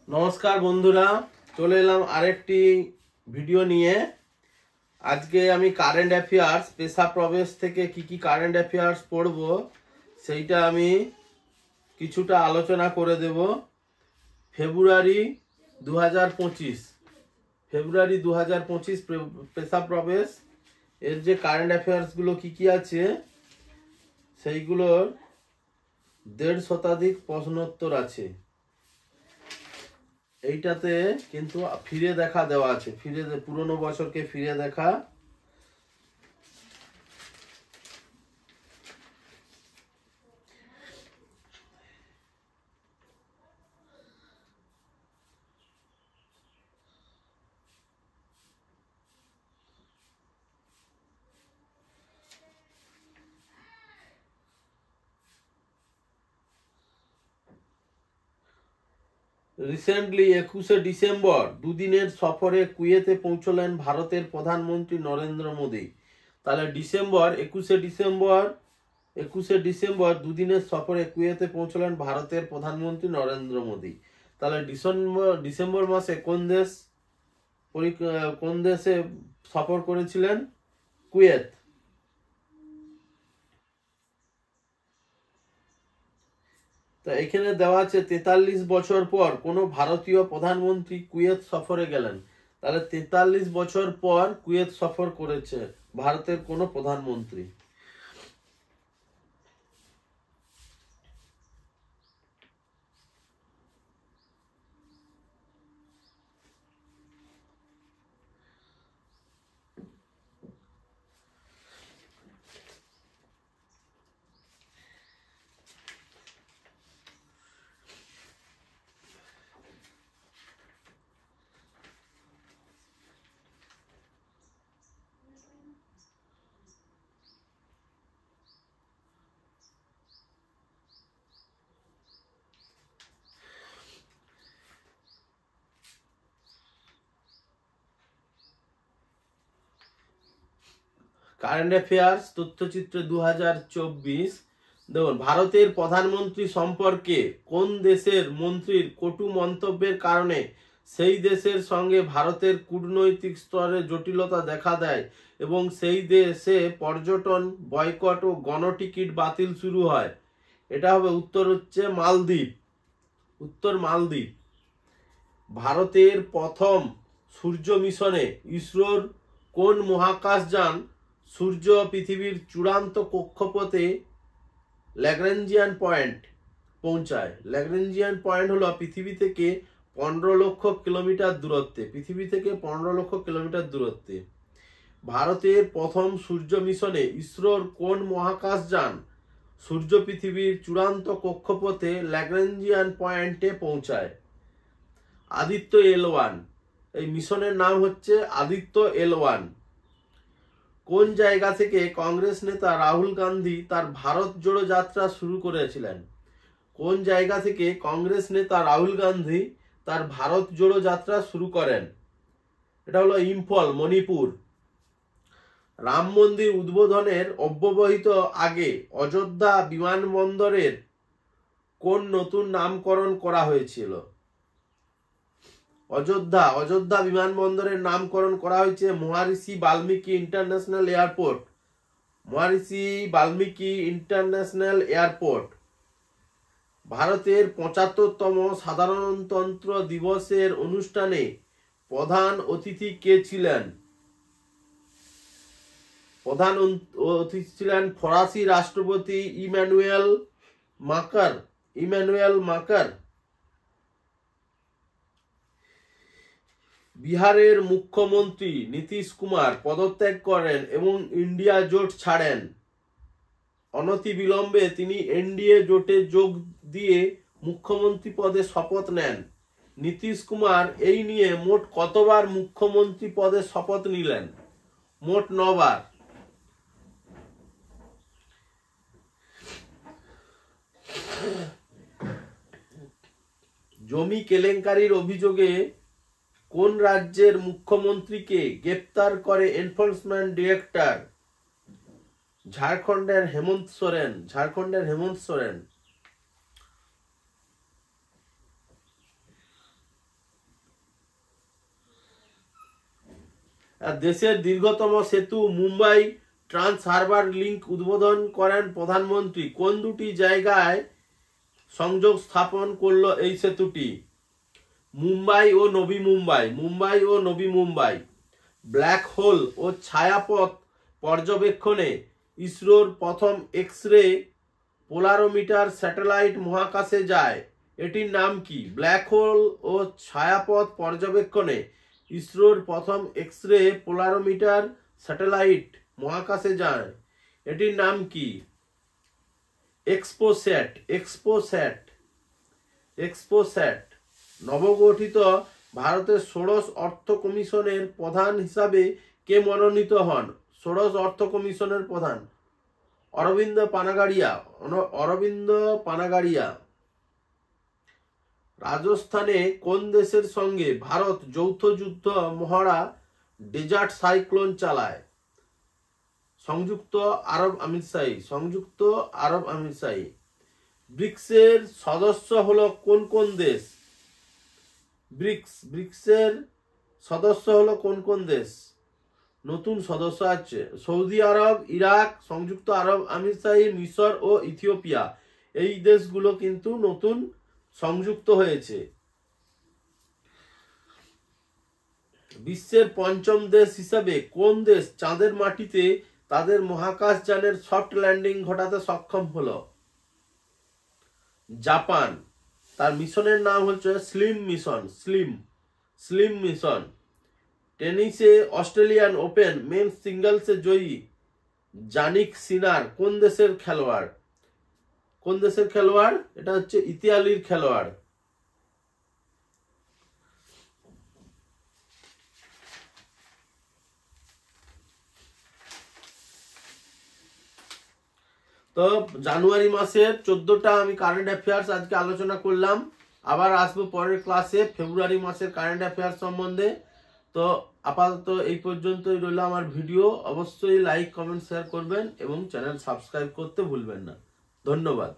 নমস্কার বন্ধুরা, চলে এলাম আরেকটি ভিডিও নিয়ে। আজকে আমি কারেন্ট অ্যাফেয়ার্স, পেশা প্রবেশ থেকে কি কারেন্ট অ্যাফেয়ার্স পড়ব সেইটা আমি কিছুটা আলোচনা করে দেব। ফেব্রুয়ারি 2025 ফেব্রুয়ারি 2025 পেশা প্রবেশ এর যে কারেন্ট অ্যাফেয়ার্সগুলো কি আছে সেইগুলোর 1.5 শতাধিক প্রশ্নোত্তর আছে। এইটাতে কিন্তু ফিরে দেখা দেওয়া আছে, পুরনো বছরকে ফিরে দেখা। রিসেন্টলি 21শে ডিসেম্বর দুদিনের সফরে কুয়েতে পৌঁছলেন ভারতের প্রধানমন্ত্রী নরেন্দ্র মোদী। তাহলে 21শে ডিসেম্বর দুদিনের সফরে কুয়েতে পৌঁছলেন ভারতের প্রধানমন্ত্রী নরেন্দ্র মোদী। তাহলে ডিসেম্বর মাসে কোন দেশে সফর করেছিলেন? কুয়েত। তো এখানে দেওয়া আছে 43 বছর পর কোনো ভারতীয় প্রধানমন্ত্রী কুয়েত সফরে গেলেন। তাহলে 43 বছর পর কুয়েত সফর করেছে ভারতের কোনো প্রধানমন্ত্রী। কারেন্ট অ্যাফেয়ার্স তথ্যচিত্র 2024। দেখুন, ভারতের প্রধানমন্ত্রী সম্পর্কে কোন দেশের মন্ত্রীর কটু মন্তব্যের কারণে সেই দেশের সঙ্গে ভারতের কূটনৈতিক স্তরে জটিলতা দেখা দেয় এবং সেই দেশে পর্যটন বয়কট ও গণটিকিট বাতিল শুরু হয়? এটা হবে উত্তর হচ্ছে মালদ্বীপ। মালদ্বীপ। ভারতের প্রথম সূর্য মিশনে ইসরোর কোন মহাকাশযান সূর্য পৃথিবীর চূড়ান্ত কক্ষপথে ল্যাগ্রাঞ্জিয়ান পয়েন্ট পৌঁছায়? ল্যাগ্রাঞ্জিয়ান পয়েন্ট হলো পৃথিবী থেকে 15 লক্ষ কিলোমিটার দূরত্বে। ভারতের প্রথম সূর্য মিশনে ইসরোর কোন মহাকাশযান সূর্য পৃথিবীর চূড়ান্ত কক্ষপথে ল্যাগ্রাঞ্জিয়ান পয়েন্টে পৌঁছায়? আদিত্য L1। এই মিশনের নাম হচ্ছে আদিত্য L1। কোন জায়গা থেকে কংগ্রেস নেতা রাহুল গান্ধী তার ভারত জোড়ো যাত্রা শুরু করেছিলেন? কোন জায়গা থেকে কংগ্রেস নেতা রাহুল গান্ধী তার ভারত জোড়ো যাত্রা শুরু করেন? এটা হলো ইম্ফল, মণিপুর। রাম মন্দির উদ্বোধনের অব্যবহিত আগে অযোধ্যা বিমানবন্দরের কোন নতুন নামকরণ করা হয়েছিল? অযোধ্যা বিমানবন্দরের নামকরণ করা হয়েছে মহর্ষি বাল্মীকি ইন্টারন্যাশনাল এয়ারপোর্ট। ভারতের 75তম সাধারণতন্ত্র দিবসের অনুষ্ঠানে প্রধান অতিথি কে ছিলেন? প্রধান অতিথি ছিলেন ফরাসি রাষ্ট্রপতি ইমানুয়েল মাকার। বিহারের মুখ্যমন্ত্রী নীতিশ কুমার পদত্যাগ করেন এবং ইন্ডিয়া জোট ছাড়েন। অনতিবিলম্বে তিনি এনডিএ জোটে যোগ দিয়ে মুখ্যমন্ত্রী পদে শপথ নেন। নীতিশ কুমার এই নিয়ে মোট কতবার মুখ্যমন্ত্রী পদে শপথ নিলেন? মোট 9 বার। জমি কেলেঙ্কারির অভিযোগে কোন রাজ্যের মুখ্যমন্ত্রীকে গ্রেপ্তার করে এনফোর্সমেন্ট ডিরেক্টর? ঝাড়খণ্ডের হেমন্ত সোরেন। দেশের দীর্ঘতম সেতু মুম্বাই ট্রান্স হারবার লিংক উদ্বোধন করেন প্রধানমন্ত্রী। কোন দুটি জায়গায় সংযোগ স্থাপন করলো এই সেতুটি? মুম্বাই ও নবী মুম্বাই, মুম্বাই ও নবী মুম্বাই। ব্ল্যাক হোল ও ছায়াপথ পর্যবেক্ষণে ইসরোর প্রথম এক্স রে পোলারোমিটার স্যাটেলাইট মহাকাশে যায়, এটির নাম কি? ব্ল্যাক হোল ও ছায়াপথ পর্যবেক্ষণে ইসরোর প্রথম এক্স রে পোলারোমিটার স্যাটেলাইট মহাকাশে যায়, এটির নাম কি? এক্সপোস্যাট, এক্সপোস্যাট, এক্সপোস্যাট। নবগঠিত ভারতের ষোড়শ অর্থ কমিশনের প্রধান হিসাবে কে মনোনীত হন? ষোড়শ অর্থ কমিশনের প্রধান অরবিন্দ পানাগাড়িয়া, অরবিন্দ পানাগাড়িয়া। রাজস্থানে কোন দেশের সঙ্গে ভারত যৌথ যুদ্ধ মহড়া ডেজার্ট সাইক্লোন চালায়? সংযুক্ত আরব আমিরশাহী, সংযুক্ত আরব আমিরশাহী। ব্রিক্সের সদস্য হলো কোন কোন দেশ? ব্রিক্সের সদস্য হলো কোন কোন দেশ? নতুন সদস্য আছে সৌদি আরব, ইরাক, সংযুক্ত আরব আমিরশাহী, মিশর ও ইথিওপিয়া। এই দেশগুলো কিন্তু নতুন সংযুক্ত হয়েছে। বিশ্বের পঞ্চম দেশ হিসাবে কোন দেশ চাঁদের মাটিতে তাদের মহাকাশযানের সফট ল্যান্ডিং ঘটাতে সক্ষম হলো? জাপান। তার মিশনের নাম হচ্ছে স্লিম মিশন, স্লিম মিশন। টেনিসে অস্ট্রেলিয়ান ওপেন মেন্স সিঙ্গলসে জয়ী জানিক সিনার কোন দেশের খেলোয়াড়? কোন দেশের খেলোয়াড়? এটা হচ্ছে ইতালির খেলোয়াড়। তো জানুয়ারি মাসের 14টা আমি কারেন্ট অ্যাফেয়ার্স আজকে আলোচনা করলাম। আবার আসবো পরের ক্লাসে ফেব্রুয়ারি মাসের কারেন্ট অ্যাফেয়ার্স সম্বন্ধে। তো আপাতত এই পর্যন্তই রইল আমার ভিডিও। অবশ্যই লাইক, কমেন্ট, শেয়ার করবেন এবং চ্যানেল সাবস্ক্রাইব করতে ভুলবেন না। ধন্যবাদ।